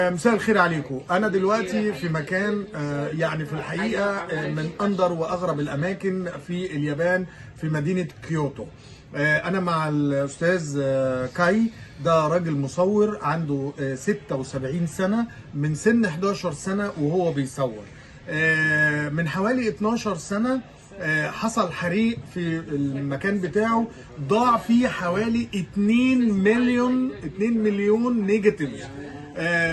مساء الخير عليكم. أنا دلوقتي في مكان يعني في الحقيقة من أندر وأغرب الأماكن في اليابان في مدينة كيوتو. أنا مع الأستاذ كاي، ده راجل مصور عنده 76 سنة، من سن 11 سنة وهو بيصور. من حوالي 12 سنة حصل حريق في المكان بتاعه، ضاع فيه حوالي 2 مليون نيجاتيفز.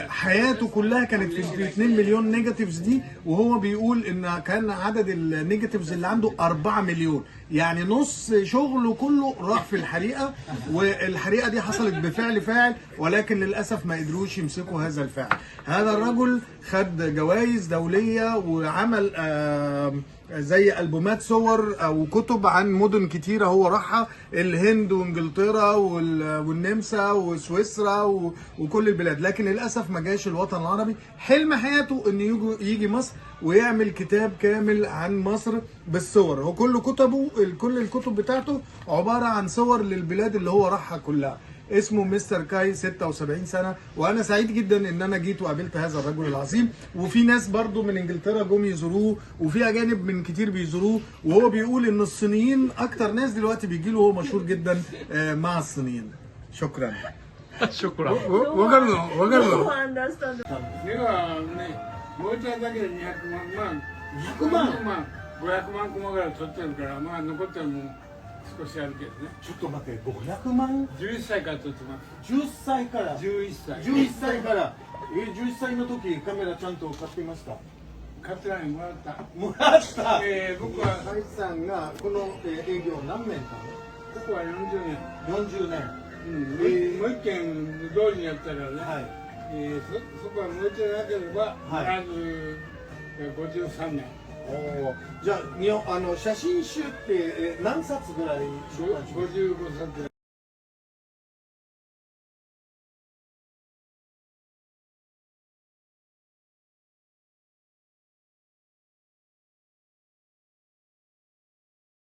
حياته كلها كانت في 2 مليون نيجاتيفز دي، وهو بيقول ان كان عدد النيجاتيفز اللي عنده 4 مليون، يعني نص شغله كله راح في الحريقه. والحريقه دي حصلت بفعل فاعل، ولكن للاسف ما قدروش يمسكوا هذا الفاعل. هذا الرجل خد جوائز دوليه وعمل زي ألبومات صور او كتب عن مدن كتيره هو راحها، الهند وانجلترا والنمسا وسويسرا وكل البلاد، لكن للاسف ما جاش الوطن العربي. حلم حياته ان يجي مصر ويعمل كتاب كامل عن مصر بالصور. هو كل الكتب بتاعته عباره عن صور للبلاد اللي هو راحها كلها. اسمه مستر كاي، 76 سنة، وأنا سعيد جدا إن أنا جيت وقابلت هذا الرجل العظيم. وفي ناس برضو من إنجلترا جم يزوروه، وفي أجانب من كتير بيزوروه، وهو بيقول إن الصينيين أكتر ناس دلوقتي بيجيله، وهو مشهور جدا مع الصينيين. شكرا. شكرا. わかるのわかるの。ではね、もうちょいだけで200万、100万、500万個ぐらい取ってるから、まあ残ってるもん少しあるけどね。ちょっと待って、500万11歳から取ってます。 10歳から11歳。 11歳から11歳の時カメラちゃんと買っていました。買ってないもらった。もらった。僕はカイさんがこの営業何年かここは40年。 40年。もう一軒同時にやったらね、はい。そこは向いてなければ、はいまず53年。じゃあ写真集って何冊ぐらい出版しました？ 55冊。